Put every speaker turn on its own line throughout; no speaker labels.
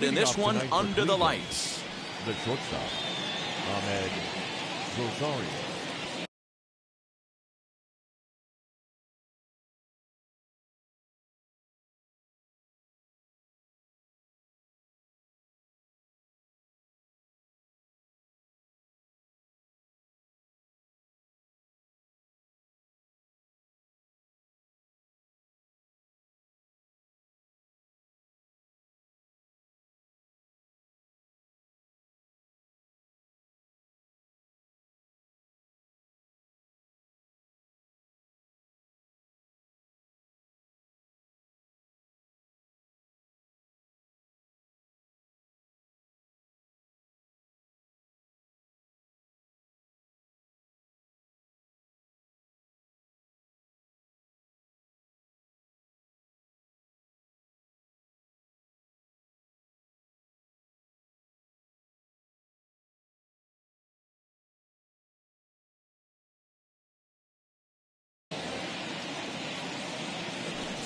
In this one, under the lights.
The shortstop, Ahmed Rosario.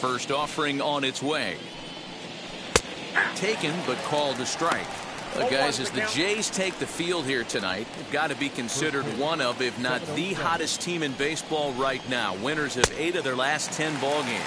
First offering on its way. Taken, but called a strike. Look, guys, as the Jays take the field here tonight, they've got to be considered one of, if not the hottest team in baseball right now. Winners of 8 of their last 10 ball games.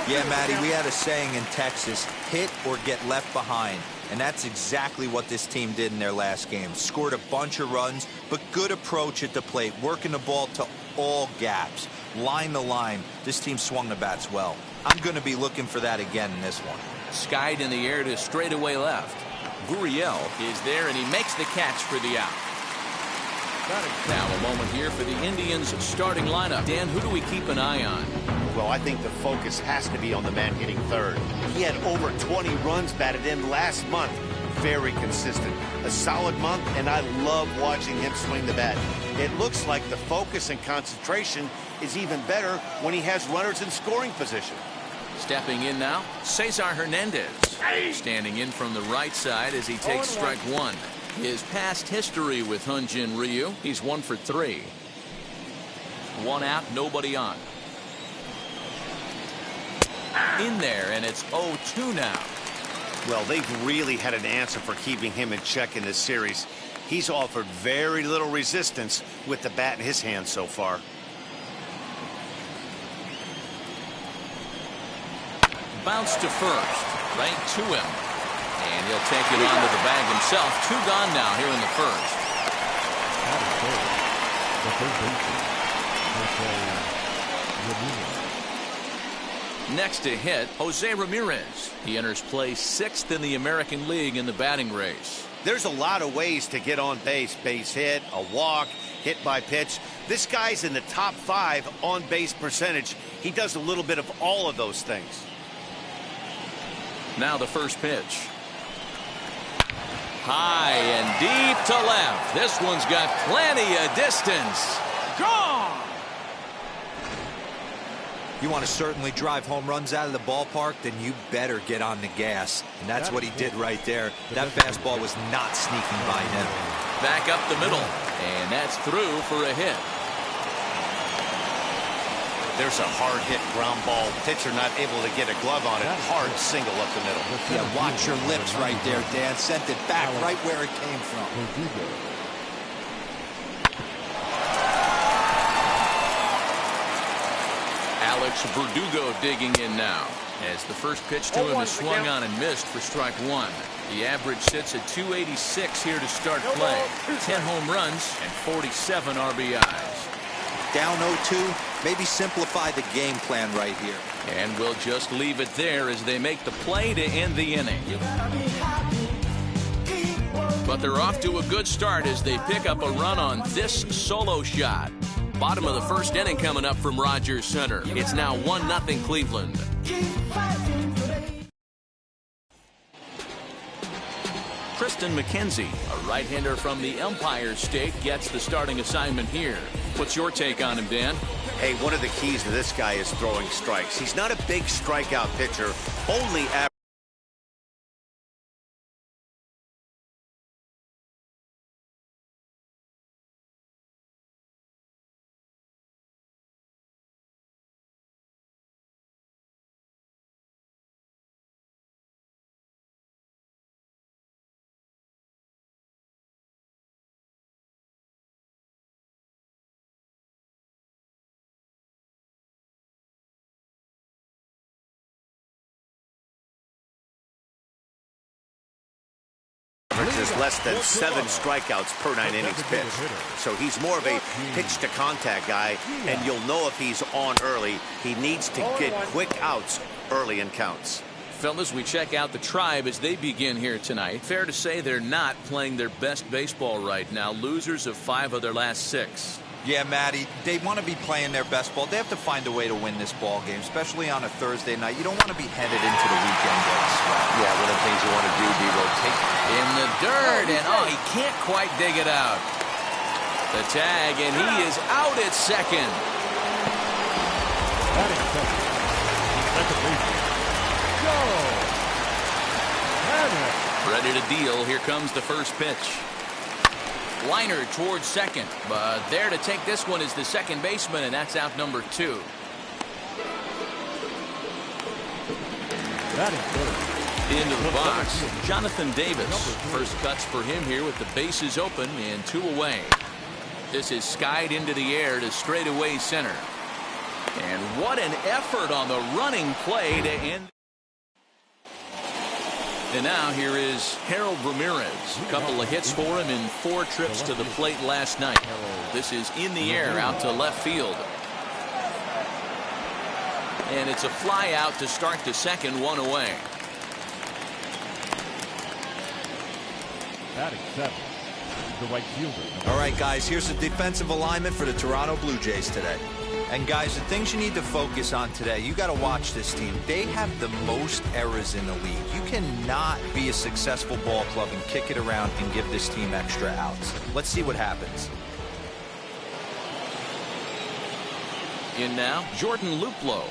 Yeah, Matty, we had a saying in Texas, hit or get left behind. And that's exactly what this team did in their last game. Scored a bunch of runs, but good approach at the plate, working the ball to all gaps. Line to line, this team swung the bats well. I'm going to be looking for that again in this one.
Skied in the air to straightaway left. Gurriel is there, and he makes the catch for the out. Now a moment here for the Indians' starting lineup. Dan, who do we keep an eye on?
Well, I think the focus has to be on the man hitting third. He had over 20 runs batted in last month. Very consistent. A solid month, and I love watching him swing the bat. It looks like the focus and concentration is even better when he has runners in scoring position.
Stepping in now, Cesar Hernandez. Standing in from the right side as he takes strike one. His past history with Hyun-Jin Ryu, he's 1 for 3. 1 out, nobody on. In there, and it's 0-2 now.
Well, they've really had an answer for keeping him in check in this series. He's offered very little resistance with the bat in his hand so far.
Bounce to first, right to him. And he'll take it onto the bag himself. 2 gone now here in the first. Next to hit, Jose Ramirez. He enters play 6th in the American League in the batting race.
There's a lot of ways to get on base. Base hit, a walk, hit by pitch. This guy's in the top 5 on base percentage. He does a little bit of all of those things.
Now the first pitch. High and deep to left. This one's got plenty of distance. Gone!
You want to certainly drive home runs out of the ballpark, then you better get on the gas. And that's what he did right there. That fastball was not sneaking by him.
Back up the middle. And that's through for a hit.
There's a hard hit ground ball. Pitcher not able to get a glove on it. Hard single up the middle.
Yeah, watch your lips right there, Dan. Sent it back right where it came from.
Alex Verdugo digging in now. As the first pitch to him is swung on and missed for strike one. The average sits at 286 here to start play. 10 home runs and 47 RBIs.
Down 0-2, maybe simplify the game plan right here.
And we'll just leave it there as they make the play to end the inning. But they're off to a good start as they pick up a run on this solo shot. Bottom of the first inning coming up from Rogers Center. It's now 1-0 Cleveland. Kristen McKenzie, a right-hander from the Empire State, gets the starting assignment here. What's your take on him, Dan?
Hey, one of the keys to this guy is throwing strikes. He's not a big strikeout pitcher, only average. less than 7 strikeouts per 9 innings pitched. So he's more of a pitch-to-contact guy, and you'll know if he's on early. He needs to get quick outs early in counts.
Fellas, we check out the Tribe as they begin here tonight. Fair to say they're not playing their best baseball right now. Losers of 5 of their last 6.
Yeah, Matty, they want to be playing their best ball. They have to find a way to win this ball game, especially on a Thursday night. You don't want to be headed into the weekend days.
Yeah, one of the things you want to do, Devo, take
in the dirt, and he can't quite dig it out. The tag, and he is out at second.
Second baseman.
Ready to deal. Here comes the first pitch. Liner towards second, but there to take this one is the second baseman, and that's out number 2. Into the box, Jonathan Davis. First cuts for him here with the bases open and 2 away. This is skied into the air to straightaway center. And what an effort on the running play to end. And now here is Harold Ramirez. A couple of hits for him in 4 trips to the plate last night. This is in the air out to left field. And it's a fly out to start the second, 1 away.
Batting 7, the right fielder.
All right, guys, here's the defensive alignment for the Toronto Blue Jays today. And, guys, the things you need to focus on today, you got to watch this team. They have the most errors in the league. You cannot be a successful ball club and kick it around and give this team extra outs. Let's see what happens.
In now, Jordan Luplow.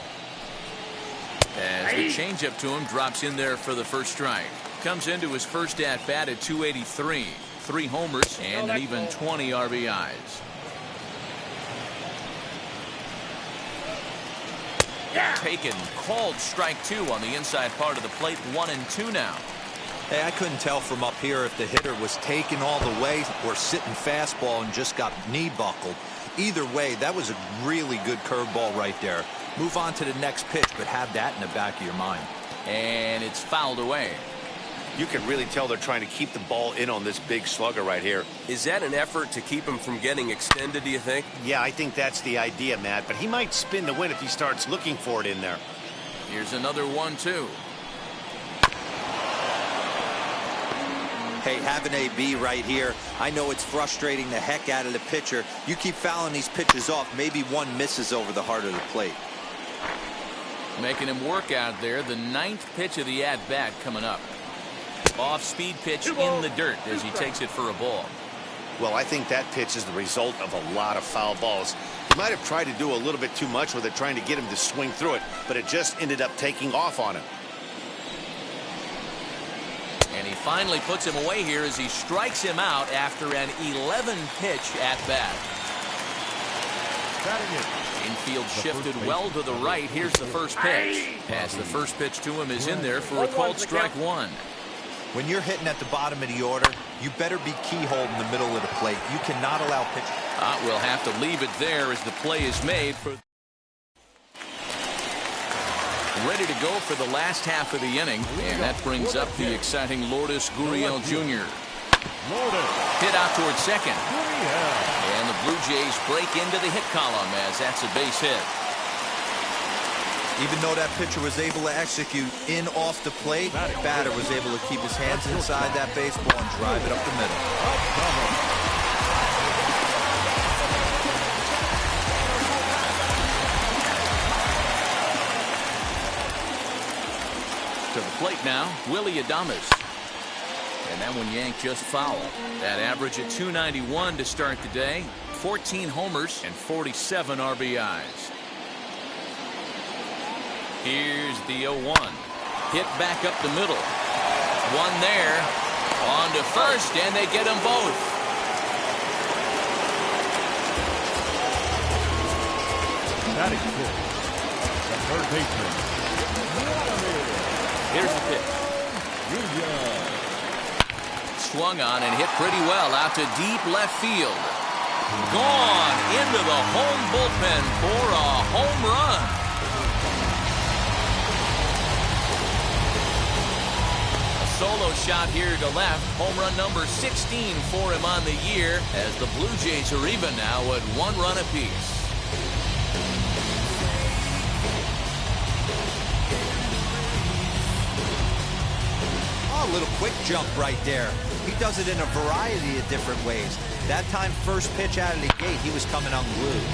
As the changeup to him drops in there for the first strike. Comes into his first at-bat at 283. 3 homers and an even 20 RBIs. Taken, called strike 2 on the inside part of the plate. 1-2 now.
Hey, I couldn't tell from up here if the hitter was taken all the way or sitting fastball and just got knee buckled. Either way, that was a really good curveball right there. Move on to the next pitch, but have that in the back of your mind.
And it's fouled away.
You can really tell they're trying to keep the ball in on this big slugger right here.
Is that an effort to keep him from getting extended, do you think?
Yeah, I think that's the idea, Matt. But he might spin the win if he starts looking for it in there.
Here's another 1-2.
Hey, having AB right here, I know it's frustrating the heck out of the pitcher. You keep fouling these pitches off, maybe one misses over the heart of the plate.
Making him work out there. The 9th pitch of the at-bat coming up. Off-speed pitch in the dirt as he takes it for a ball.
Well, I think that pitch is the result of a lot of foul balls. He might have tried to do a little bit too much with it, trying to get him to swing through it, but it just ended up taking off on him.
And he finally puts him away here as he strikes him out after an 11-pitch at-bat. Infield shifted well to the right. Here's the first pitch. As the first pitch to him is in there for a called strike 1.
When you're hitting at the bottom of the order, you better be keyhole in the middle of the plate. You cannot allow pitch.
We'll have to leave it there as the play is made. Ready to go for the last half of the inning, and that brings up the exciting Lourdes Gurriel Jr. Hit out towards second. And the Blue Jays break into the hit column as that's a base hit.
Even though that pitcher was able to execute in off the plate, the batter was able to keep his hands inside that baseball and drive it up the middle.
To the plate now, Willie Adames. And that one yanked just foul. That average at 291 to start the day. 14 homers and 47 RBIs. Here's the 0-1. Hit back up the middle. One there. On to first, and they get them both.
Batting 6, the third baseman.
Here's the pitch. Swung on and hit pretty well out to deep left field. Gone into the home bullpen for a home run. solo shot here to left. Home run number 16 for him on the year, as the Blue Jays are even now at 1 run apiece.
Oh, a little quick jump right there. He does it in a variety of different ways. That time, first pitch out of the gate, he was coming unglued.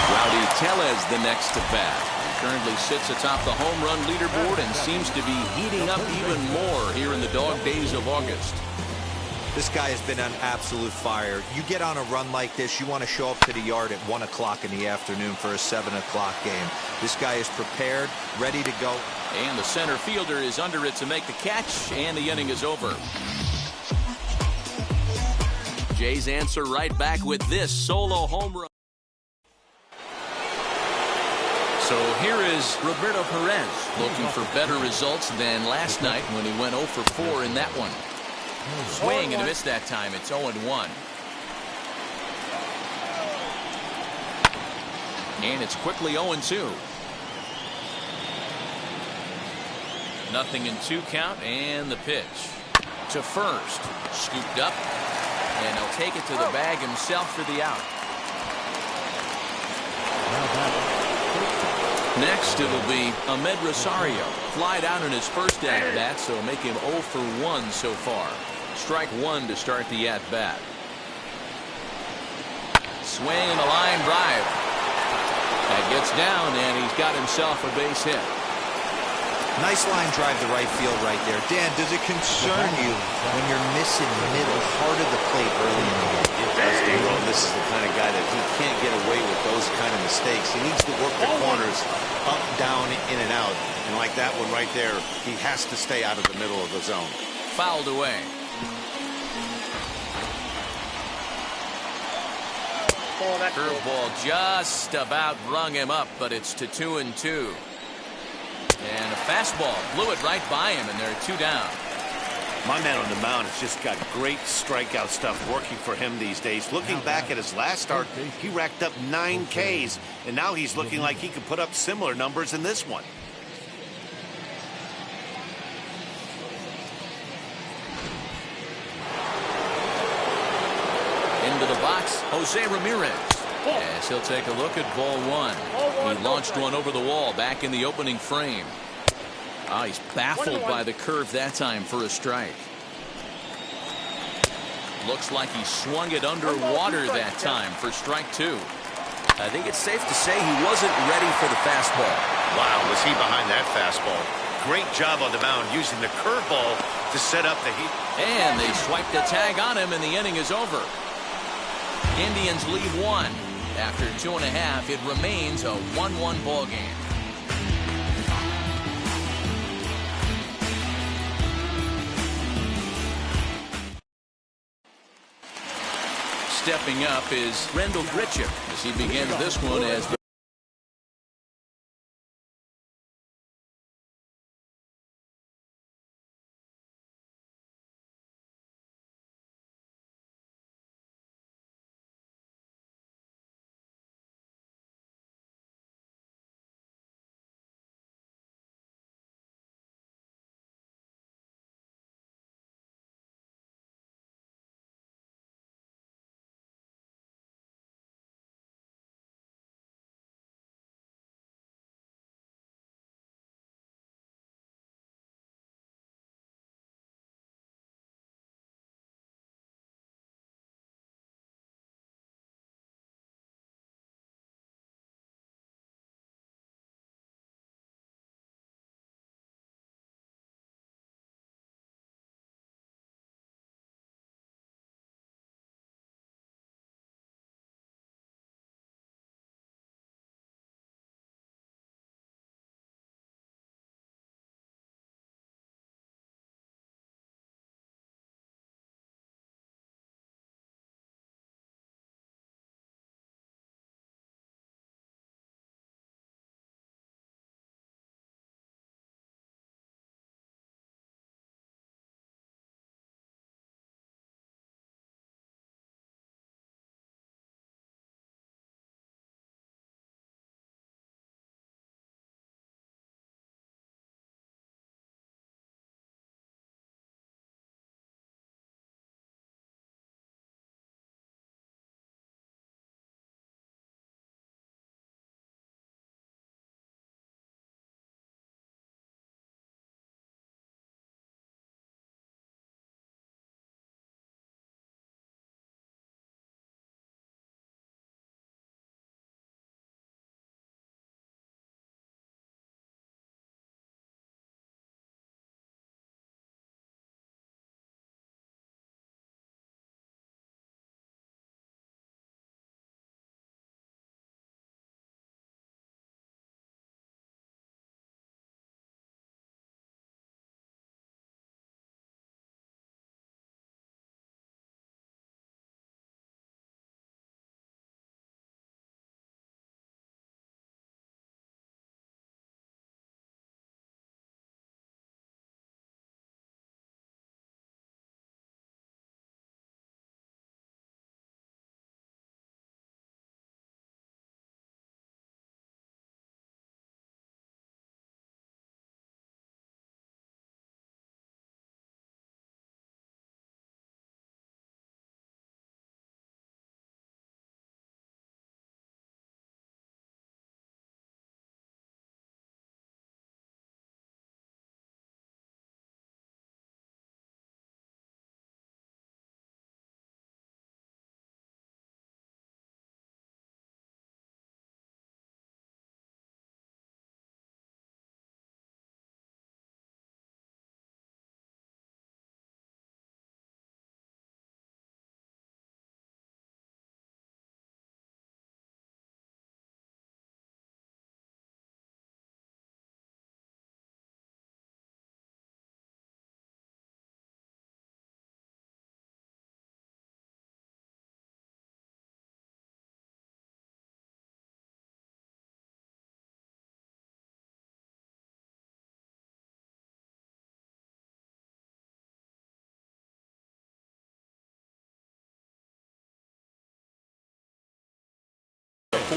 Rowdy Tellez the next to bat. Currently sits atop the home run leaderboard and seems to be heating up even more here in the dog days of August.
This guy has been on absolute fire. You get on a run like this, you want to show up to the yard at 1 o'clock in the afternoon for a 7 o'clock game. This guy is prepared, ready to go.
And the center fielder is under it to make the catch, and the inning is over. Jays answer right back with this solo home run. So here is Roberto Perez looking for better results than last night when he went 0 for 4 in that one. Swing and a miss that time. It's 0-1. And it's quickly 0-2. 0-2 count, and the pitch to first. Scooped up, and he'll take it to the bag himself for the out. Next, it'll be Ahmed Rosario. Flied out in his first at-bat, so make him 0 for 1 so far. Strike 1 to start the at-bat. Swing and a line drive. That gets down, and he's got himself a base hit.
Nice line drive to right field right there. Dan, does it concern you when you're missing middle heart of the plate early in the game?
It does, D-Roll. This is the kind of guy that he can't get away with those kind of mistakes. He needs to work the corners up, down, in and out. And like that one right there, he has to stay out of the middle of the zone.
Fouled away. Curveball just about rung him up, but it's to 2-2. And a fastball blew it right by him, and there are 2 down.
My man on the mound has just got great strikeout stuff working for him these days. Looking back at his last start, he racked up 9 Ks, and now he's looking like he could put up similar numbers in this one.
Into the box, Jose Ramirez. As he'll take a look at ball 1. He launched one over the wall back in the opening frame. He's baffled by the curve that time for a strike. Looks like he swung it underwater that time for strike 2.
I think it's safe to say he wasn't ready for the fastball.
Wow, was he behind that fastball. Great job on the mound using the curveball to set up the heat.
And they swipe the tag on him, and the inning is over. Indians lead 1. After 2.5, it remains a 1-1 ball game. Stepping up is Rendell Gritchick as he begins this one as the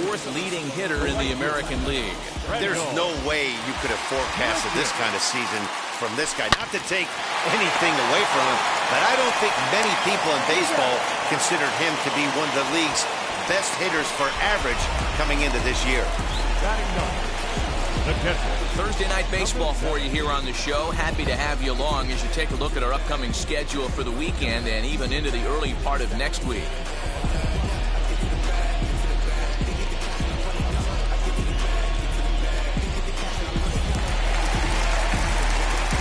fourth leading hitter in the American League.
There's no way you could have forecasted this kind of season from this guy. Not to take anything away from him, but I don't think many people in baseball considered him to be one of the league's best hitters for average coming into this year.
Thursday night baseball for you here on the show. Happy to have you along as you take a look at our upcoming schedule for the weekend and even into the early part of next week.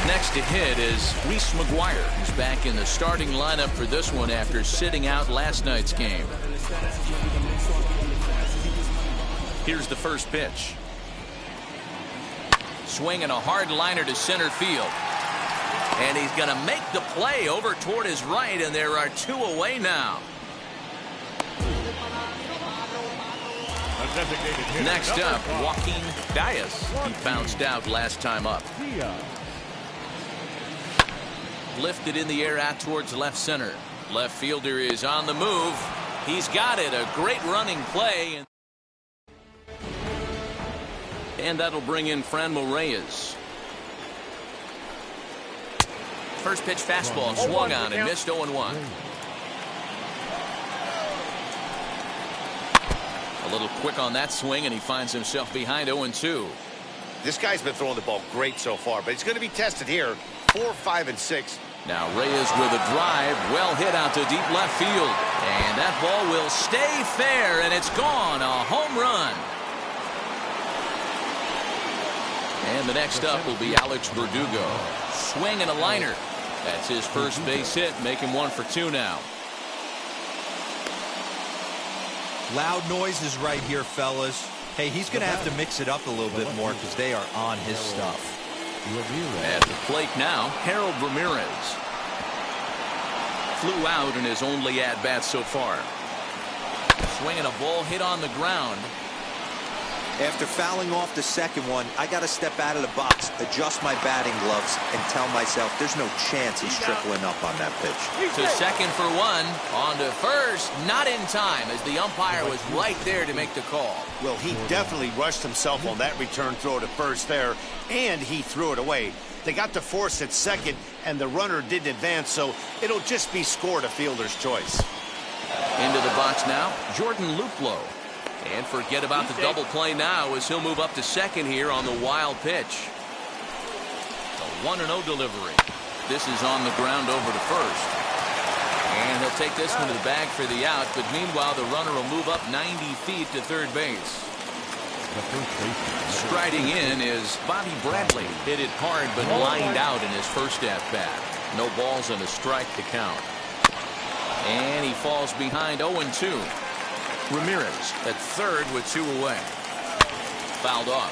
Next to hit is Reese McGuire, who's back in the starting lineup for this one after sitting out last night's game. Here's the first pitch. Swinging a hard liner to center field. And he's going to make the play over toward his right, and there are two away now. Next up, Joaquin Diaz. He bounced out last time up. Lifted in the air out towards left center. Left fielder is on the move. He's got it. A great running play. And that'll bring in Franmil Reyes. First pitch fastball swung on and missed 0-1. A little quick on that swing, and he finds himself behind 0-2.
This guy's been throwing the ball great so far, but he's going to be tested here. 4, 5, and 6.
Now Reyes with a drive, well hit out to deep left field. And that ball will stay fair, and it's gone. A home run. And the next up will be Alex Verdugo. Swing and a liner. That's his first base hit, making 1 for 2 now.
Loud noises right here, fellas. Hey, he's going to have to mix it up a little bit more because they are on his stuff.
At the plate now, Harold Ramirez. Flew out in his only at-bat so far. Swinging a ball hit on the ground.
After fouling off the second one, I got to step out of the box, adjust my batting gloves, and tell myself there's no chance he's tripling up on that pitch.
To second for 1. On to first. Not in time as the umpire was right there to make the call.
Well, he definitely rushed himself on that return throw to first there, and he threw it away. They got to force at second, and the runner didn't advance, so it'll just be scored a fielder's choice.
Into the box now, Jordan Luplow. And forget about the double play now as he'll move up to second here on the wild pitch. The 1-0 delivery. This is on the ground over to first. And he'll take this one to the bag for the out, but meanwhile the runner will move up 90 feet to third base. Striding in is Bobby Bradley. Hit it hard but lined out in his first at-bat. No balls and a strike to count. And he falls behind 0-2. Ramirez at third with 2 away. Fouled off.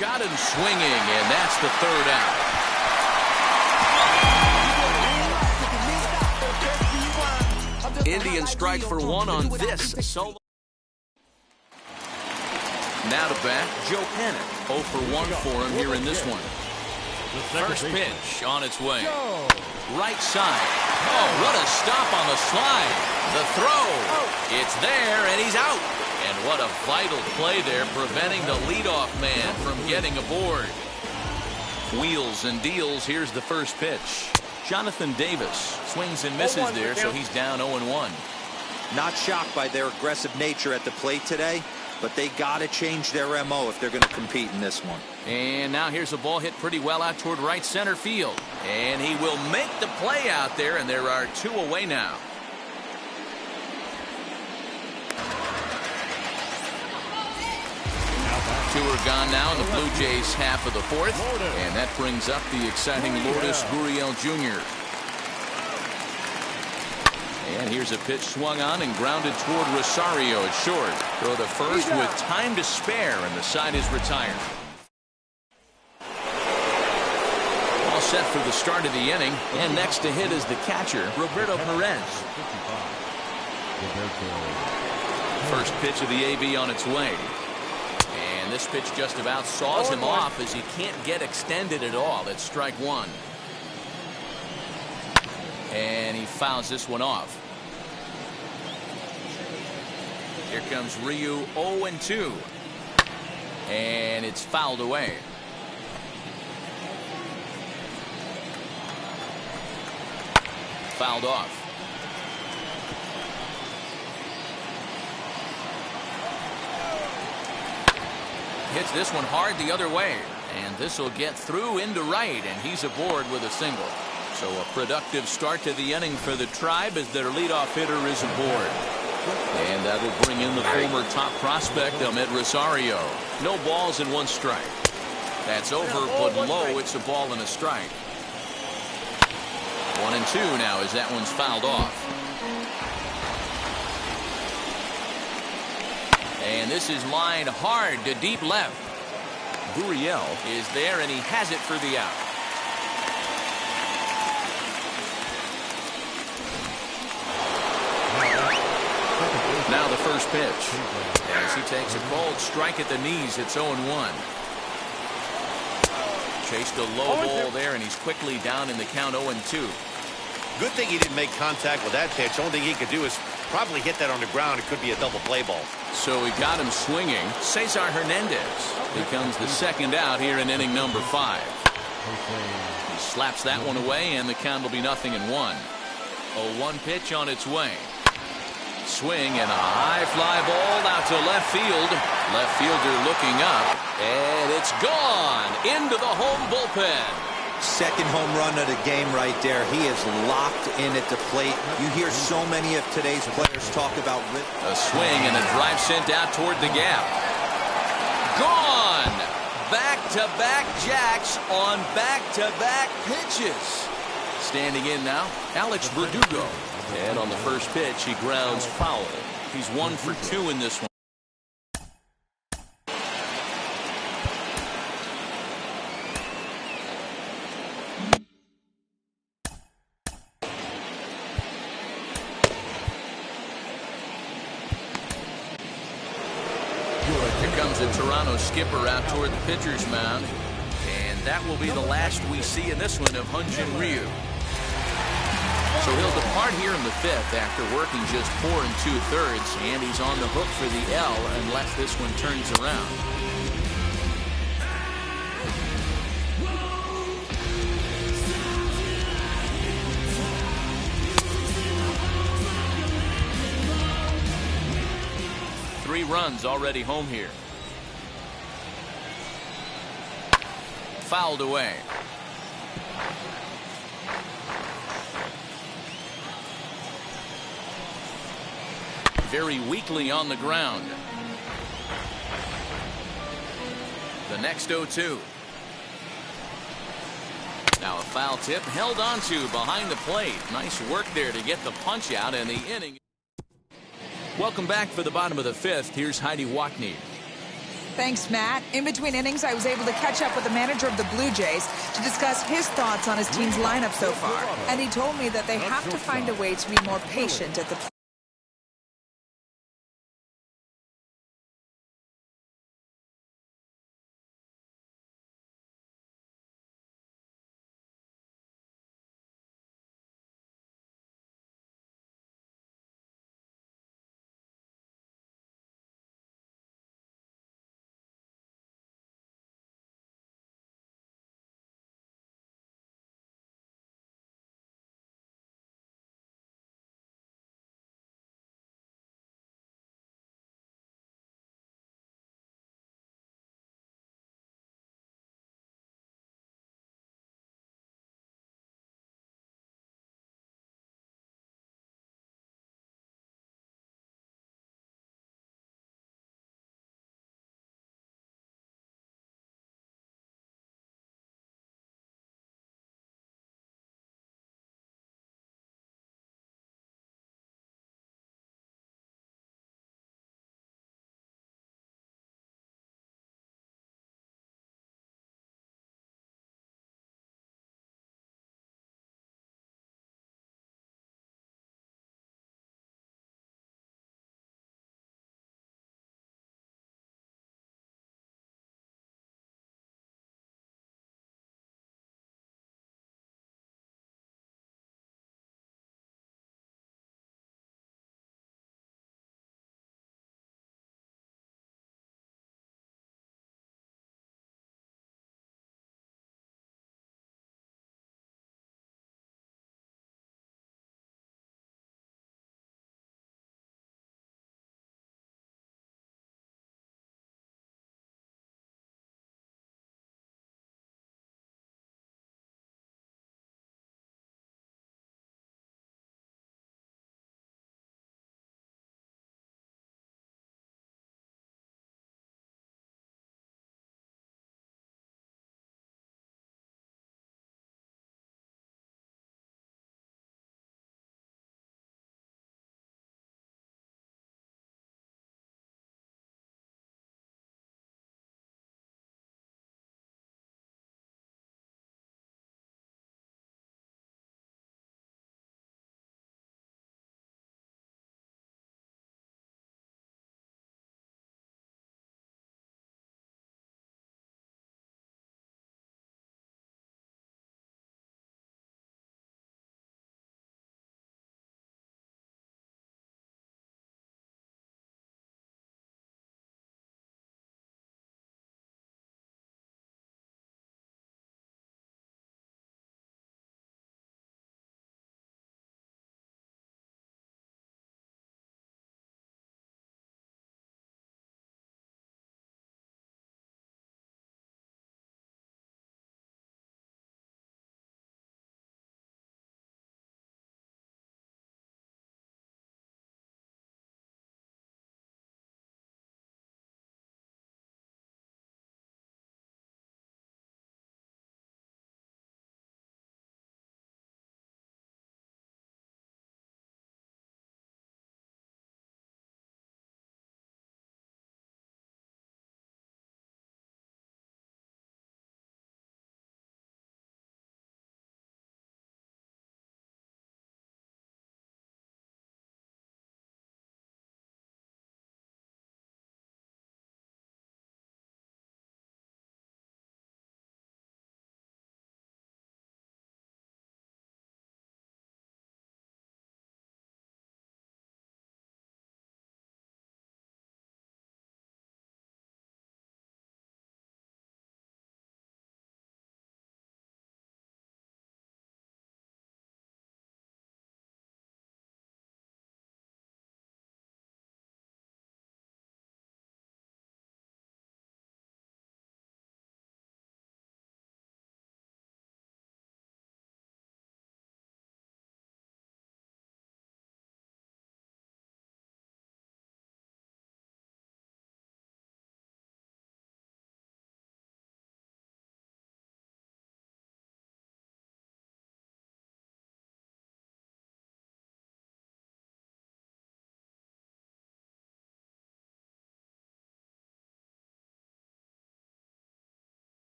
Got him swinging, and that's the third out. Indians strike for 1 on this solo. Now to bat, Joe Panic. 0 for 1 for him here in this one. First pitch on its way. Right side. Oh, what a stop on the slide. The throw. It's there, and he's out. And what a vital play there, preventing the leadoff man from getting aboard. Wheels and deals. Here's the first pitch. Jonathan Davis swings and misses there, so he's down 0-1.
Not shocked by their aggressive nature at the plate today, but they got to change their MO if they're going to compete in this one.
And now here's a ball hit pretty well out toward right center field. And he will make the play out there, and there are 2 away now. Two are gone now in the Blue Jays half of the 4th. And that brings up the exciting Lourdes Gurriel Jr. And here's a pitch swung on and grounded toward Rosario at short. Throw to first with time to spare, and the side is retired. All set for the start of the inning. And next to hit is the catcher, Roberto Perez. First pitch of the AB on its way. And this pitch just about saws him off as he can't get extended at all. It's strike 1. And he fouls this one off. Here comes Ryu 0-2. And it's fouled away. Fouled off. Hits this one hard the other way. And this will get through into right. And he's aboard with a single. So a productive start to the inning for the Tribe as their leadoff hitter is aboard. And that'll bring in the former top prospect, Ahmed Rosario. No balls and 1 strike. That's over, but low. It's a ball and a strike. 1-2 now as that one's fouled off. And this is lined hard to deep left. Gurriel is there, and he has it for the out. Now the first pitch. As he takes a cold strike at the knees, it's 0-1. Chased a low ball there, and he's quickly down in the count 0-2.
Good thing he didn't make contact with that pitch. Only thing he could do is probably hit that on the ground. It could be a double play ball.
So he got him swinging. Cesar Hernandez becomes the second out here in inning number 5. He slaps that one away, and the count will be 0-1. 0-1 pitch on its way. Swing and a high fly ball out to left field. Left fielder looking up, and it's gone into the home bullpen.
Second home run of the game right there. He is locked in at the plate. You hear so many of today's players talk about
a swing and a drive sent out toward the gap. Gone. Back-to-back jacks on back-to-back pitches. Standing in now, Alex Verdugo. And on the first pitch, he grounds foul. He's 1 for 2 in this one. Here comes the Toronto skipper out toward the pitcher's mound. And that will be the last we see in this one of Hyun-Jin Ryu. So he'll depart here in the 5th after working just 4 2/3, and he's on the hook for the L unless this one turns around. Three runs already home here. Fouled away. Very weakly on the ground. The next 0-2. Now a foul tip held onto behind the plate. Nice work there to get the punch out in the inning. Welcome back for the bottom of the 5th. Here's Heidi Watney.
Thanks, Matt. In between innings, I was able to catch up with the manager of the Blue Jays to discuss his thoughts on his team's lineup so far. And he told me that they have to find a way to be more patient at the plate.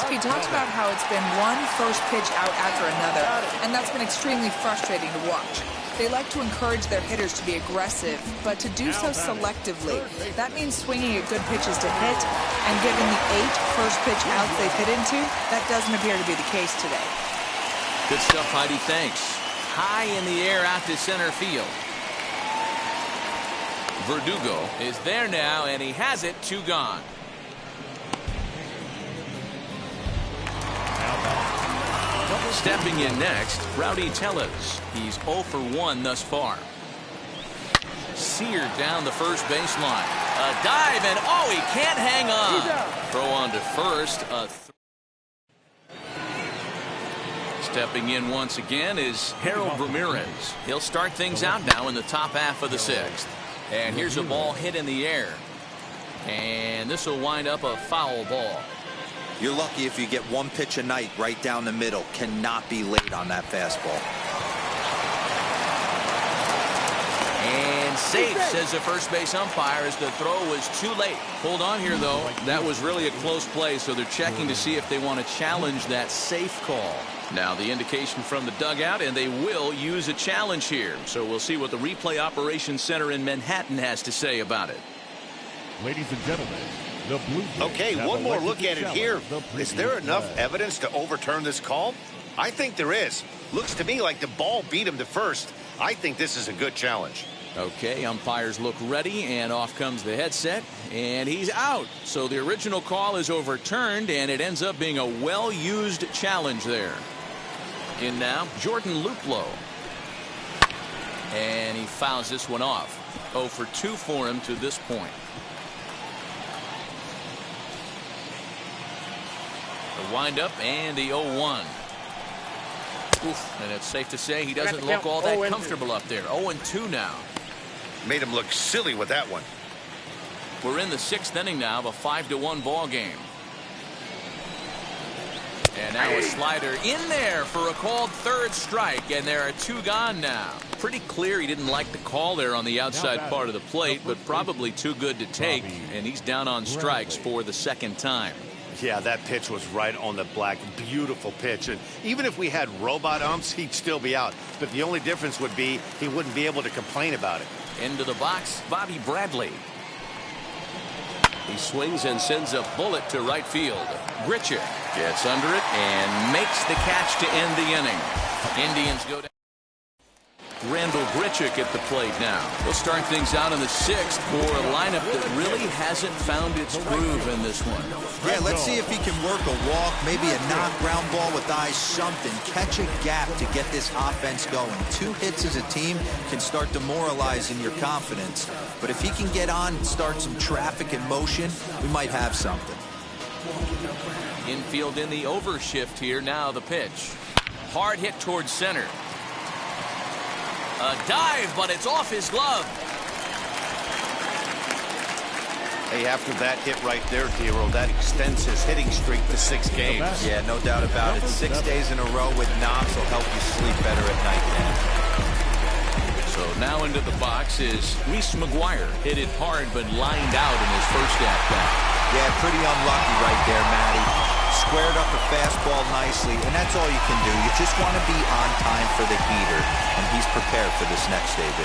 He talks about how it's been one first pitch out after another, and that's been extremely frustrating to watch. They like to encourage their hitters to be aggressive, but to do so selectively. That means swinging at good pitches to hit, and given the 8 first pitch outs they've hit into, that doesn't appear to be the case today.
Good stuff, Heidi. Thanks. High in the air out to center field. Verdugo is there now, and he has it. 2 gone. Stepping in next, Rowdy Tellez. He's 0 for 1 thus far. Seared down the first baseline. A dive, and oh, he can't hang on. Throw on to first. Stepping in once again is Harold Ramirez. He'll start things out now in the top half of the 6th. And here's a ball hit in the air. And this will wind up a foul ball.
You're lucky if you get 1 pitch a night right down the middle. Cannot be late on that fastball.
And safe, says the first base umpire, as the throw was too late. Hold on here, though. That was really a close play, so they're checking to see if they want to challenge that safe call. Now the indication from the dugout, and they will use a challenge here. So we'll see what the replay operations center in Manhattan has to say about it.
Ladies and gentlemen, the Blue Jays.
Okay, one more look at it here. Is there enough evidence to overturn this call? I think there is. Looks to me like the ball beat him to first. I think this is a good challenge.
Okay, umpires look ready, and off comes the headset, and he's out. So the original call is overturned, and it ends up being a well-used challenge there. In now, Jordan Luplow. And he fouls this one off. 0 for 2 for him to this point. The windup and the 0-1. Oof, and it's safe to say he doesn't look all that comfortable up there. 0-2 now.
Made him look silly with that one.
We're in the 6th inning now of a 5-1 ball game. And now a slider in there for a called 3rd strike, and there are 2 gone now. Pretty clear he didn't like the call there on the outside part of the plate, but probably too good to take, and he's down on strikes for the 2nd time.
Yeah, that pitch was right on the black. Beautiful pitch. And even if we had robot umps, he'd still be out. But the only difference would be he wouldn't be able to complain about it.
Into the box, Bobby Bradley. He swings and sends a bullet to right field. Grichuk gets under it and makes the catch to end the inning. Indians go down. Randall Grichuk at the plate now. We'll start things out in the 6th for a lineup that really hasn't found its groove in this one.
Yeah, let's see if he can work a walk, maybe a knock ground ball with eyes, something. Catch a gap to get this offense going. 2 hits as a team can start demoralizing your confidence. But if he can get on and start some traffic in motion, we might have something.
Infield in the overshift here. Now the pitch. Hard hit towards center. A dive, but it's off his glove.
Hey, after that hit right there, Hero, that extends his hitting streak to 6 games.
Yeah, no doubt about it. 6 days in a row with knocks will help you sleep better at night, man.
So now into the box is Reese McGuire. Hit it hard, but lined out in his first at-bat.
Yeah, pretty unlucky right there, Matty. Squared up a fastball nicely, and that's all you can do. You just want to be on time for the heater, and he's prepared for this next AB.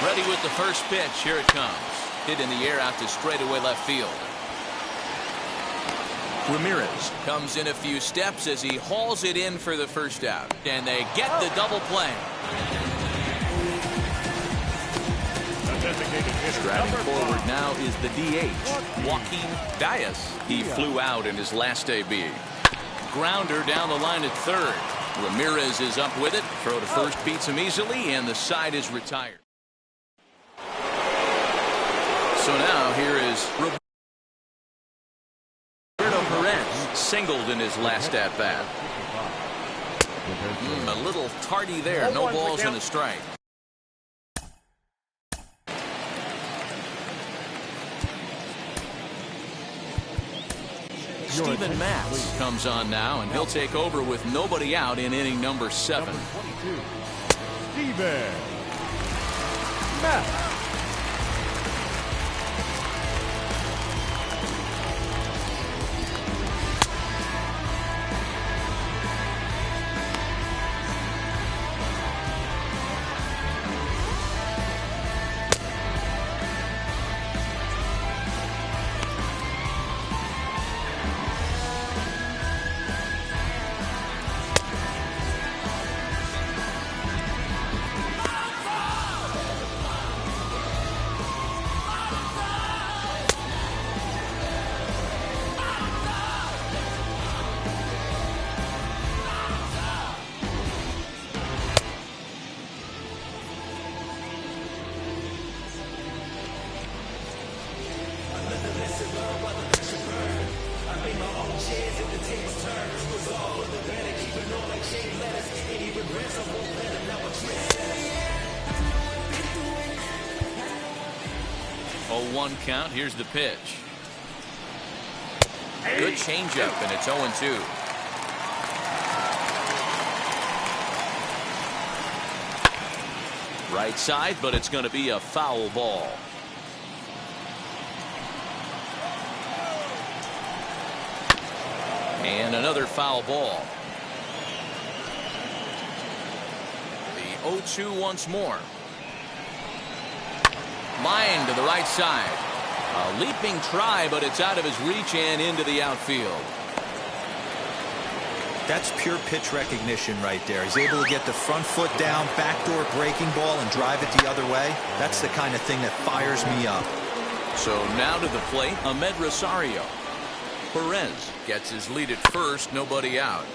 Ready with the first pitch. Here it comes. Hit in the air out to straightaway left field. Ramirez comes in a few steps as he hauls it in for the first out, and they get the double play. Driving forward now is the DH, Joaquin Diaz. He flew out in his last AB. Grounder down the line at 3rd. Ramirez is up with it. Throw to first beats him easily, and the side is retired. So now here is Roberto Perez, singled in his last at-bat. A little tardy there. No balls and a strike. Steven Matz comes on now, and he'll take over with nobody out in inning number 7.
Steven Matz.
Oh, 1 count. Here's the pitch. Good changeup, and it's 0-2. Right side, but it's going to be a foul ball. And another foul ball. The 0-2 once more. Line to the right side. A leaping try, but it's out of his reach and into the outfield.
That's pure pitch recognition right there. He's able to get the front foot down, backdoor breaking ball, and drive it the other way. That's the kind of thing that fires me up.
So now to the plate, Ahmed Rosario. Perez gets his lead at first, nobody out.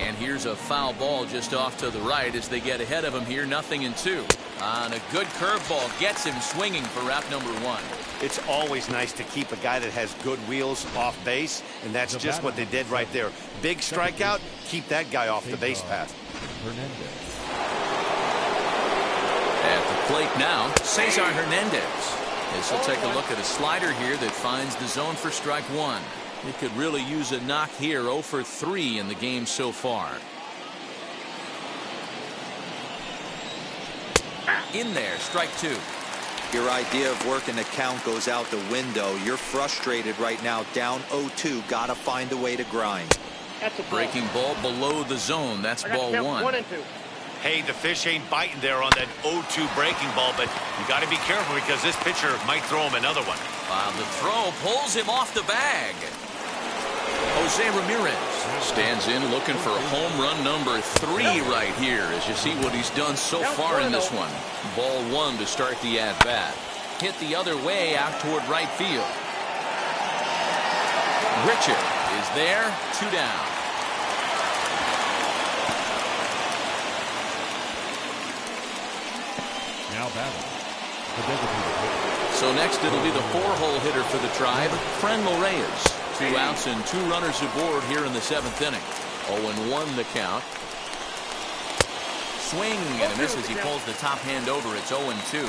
And here's a foul ball just off to the right as they get ahead of him here, 0-2. On a good curveball, gets him swinging for out number 1.
It's always nice to keep a guy that has good wheels off base, and that's just what they did right there. Big strikeout, keep that guy off the base path.
At the plate now, Cesar Hernandez. As he'll take a look at a slider here that finds the zone for strike 1. He could really use a knock here. 0 for 3 in the game so far. In there, strike 2.
Your idea of working the count goes out the window. You're frustrated right now, down 0-2. Got to find a way to grind.
Breaking ball below the zone. That's ball 1.
Hey, the fish ain't biting there on that 0-2 breaking ball, but you got to be careful because this pitcher might throw him another one.
The throw pulls him off the bag. Jose Ramirez stands in looking for home run number 3 right here as you see what he's done so far in this one. Ball 1 to start the at-bat. Hit the other way out toward right field. Richard is there, 2 down.
Now batting. The designated hitter.
So next it'll be the 4-hole hitter for the Tribe, Franmil Reyes. 2 outs and 2 runners aboard here in the 7th inning. 0-1 the count. Swing and a miss as he pulls the top hand over. It's 0-2.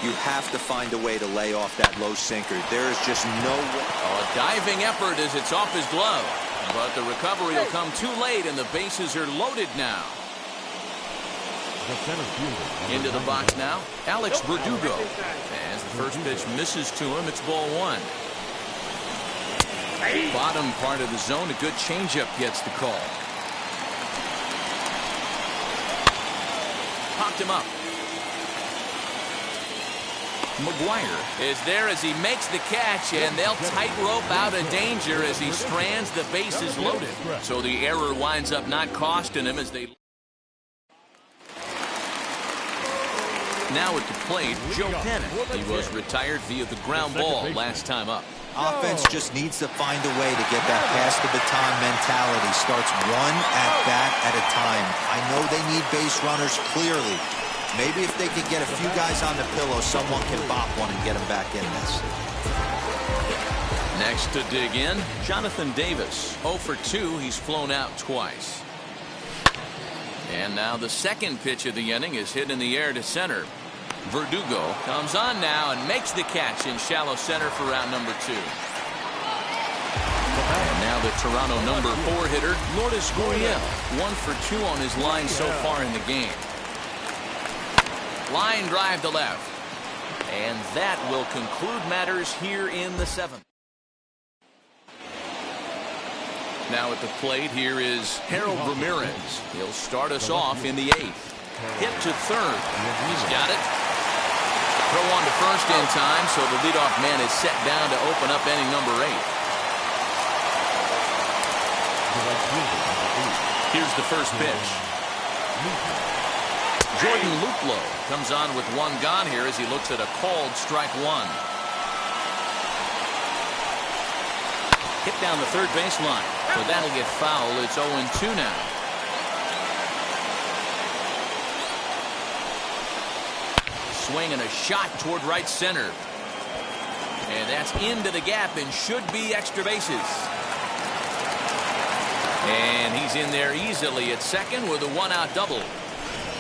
You have to find a way to lay off that low sinker. There is just no way.
A diving effort as it's off his glove. But the recovery will come too late and the bases are loaded now. Into the box now, Alex Verdugo. As the first pitch misses to him, it's ball 1. Bottom part of the zone, a good changeup gets the call. Popped him up. McGuire is there as he makes the catch, and they'll tightrope out of danger as he strands the bases loaded. So the error winds up not costing him as they... Now at the plate, Joe Pennant. He was retired via the ground ball last time up.
Offense just needs to find a way to get that pass the baton mentality. Starts one at bat at a time. I know they need base runners clearly. Maybe if they could get a few guys on the pillow, someone can bop one and get them back in this.
Next to dig in, Jonathan Davis. 0 for 2. He's flown out twice. And now the second pitch of the inning is hit in the air to center. Verdugo comes on now and makes the catch in shallow center for out number 2. And now the Toronto number 4 hitter, Lourdes Gurriel. 1 for 2 on his line so far in the game. Line drive to left. And that will conclude matters here in the 7th. Now at the plate, here is Harold Ramirez. He'll start us off in the 8th. Hit to third. He's got it. Throw on to first in time, so the leadoff man is set down to open up inning number 8. Here's the first pitch. Jordan Luplow comes on with 1 gone here as he looks at a called strike 1. Hit down the third baseline, but that'll get foul. It's 0-2 now. Swing and a shot toward right center. And that's into the gap and should be extra bases. And he's in there easily at second with a one-out double.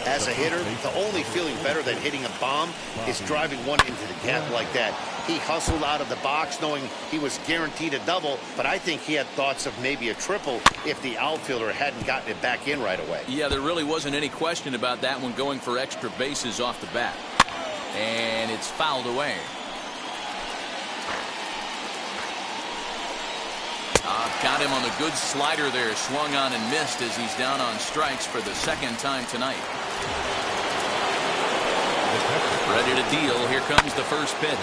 As a hitter, the only feeling better than hitting a bomb is driving one into the gap like that. He hustled out of the box knowing he was guaranteed a double, but I think he had thoughts of maybe a triple if the outfielder hadn't gotten it back in right away.
Yeah, there really wasn't any question about that one, going for extra bases off the bat. And it's fouled away. Got him on the good slider there, swung on and missed as he's down on strikes for the second time tonight. Ready to deal. Here comes the first pitch.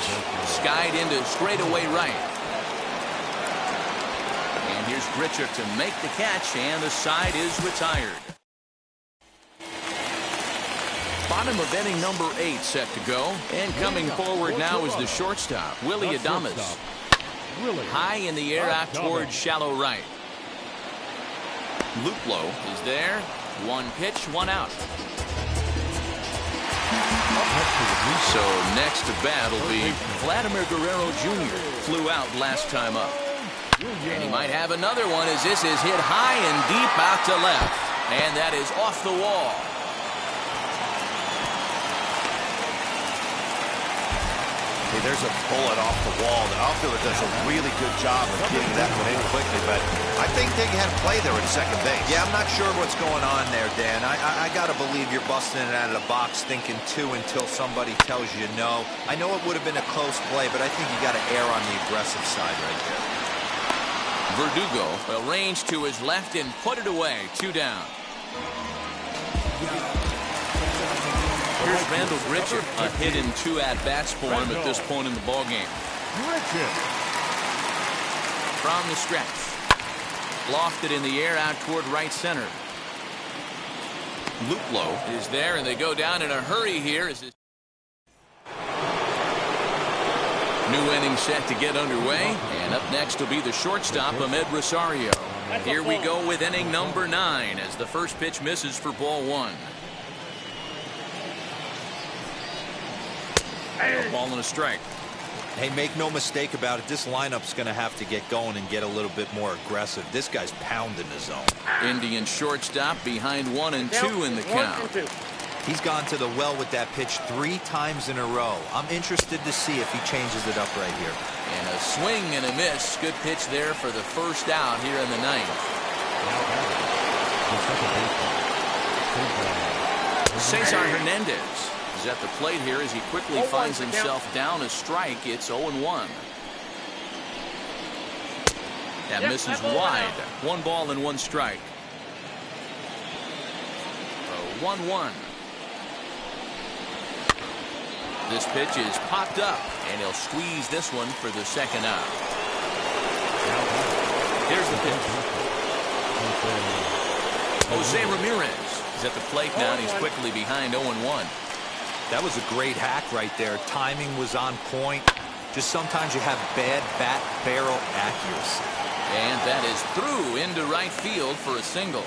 Skied into straightaway right. And here's Grichuk to make the catch, and the side is retired. Bottom of inning number 8 set to go. And coming forward now is the shortstop, Willie Adames. High in the air out towards shallow right. Luplow is there. One pitch, one out. So next to bat will be Vladimir Guerrero Jr. Flew out last time up. And he might have another one as this is hit high and deep out to left. And that is off the wall.
Hey, there's a bullet off the wall. The outfielder does a really good job of getting that one in quickly, but I think they had play there at second base.
Yeah, I'm not sure what's going on there, Dan. I got to believe you're busting it out of the box thinking 2 until somebody tells you no. I know it would have been a close play, but I think you got to err on the aggressive side right there.
Verdugo will range to his left and put it away. 2 down. Here's Randall Grichuk, a hit in 2 at-bats for him at this point in the ballgame. From the stretch. Lofted in the air out toward right center. Luplow is there, and they go down in a hurry here. As this new inning set to get underway, and up next will be the shortstop, Ahmed Rosario. Here we go with inning number 9 as the first pitch misses for ball 1. A ball and a strike.
Hey, make no mistake about it. This lineup's going to have to get going and get a little bit more aggressive. This guy's pounding the zone.
Indian shortstop behind 1 and 2 in the count.
He's gone to the well with that pitch 3 times in a row. I'm interested to see if he changes it up right here.
And a swing and a miss. Good pitch there for the first out here in the 9th. Cesar Hernandez is at the plate here as he quickly finds himself down a strike. It's 0-1. That misses wide. 1 ball and 1 strike. 1-1. This pitch is popped up, and he'll squeeze this one for the second out. Here's the pitch. Jose Ramirez is at the plate now, and he's quickly behind 0-1.
That was a great hack right there. Timing was on point. Just sometimes you have bad bat barrel accuracy.
And that is through into right field for a single.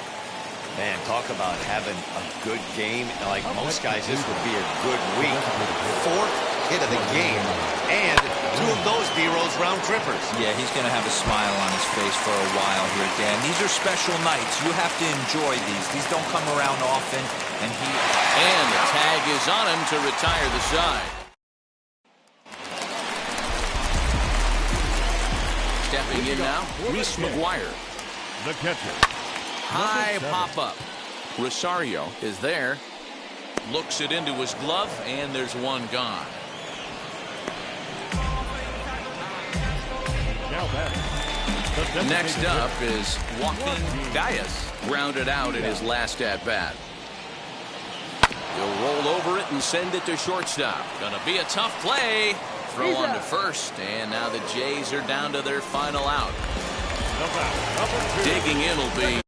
Man, talk about having a good game. Like most guys, this would be a good week. 4th hit of the game, and 2 of those D-Rose round trippers.
Yeah, he's going to have a smile on his face for a while here, Dan. These are special nights. You have to enjoy these. These don't come around often, and
the tag is on him to retire the side. Stepping in now, Reese McGuire.
The catcher.
High pop-up. Rosario is there. Looks it into his glove, and there's one gone. Next up is Joaquin Gallas, grounded out in his last at-bat. He'll roll over it and send it to shortstop. Gonna be a tough play. Throw on to first, and now the Jays are down to their final out. Digging in will be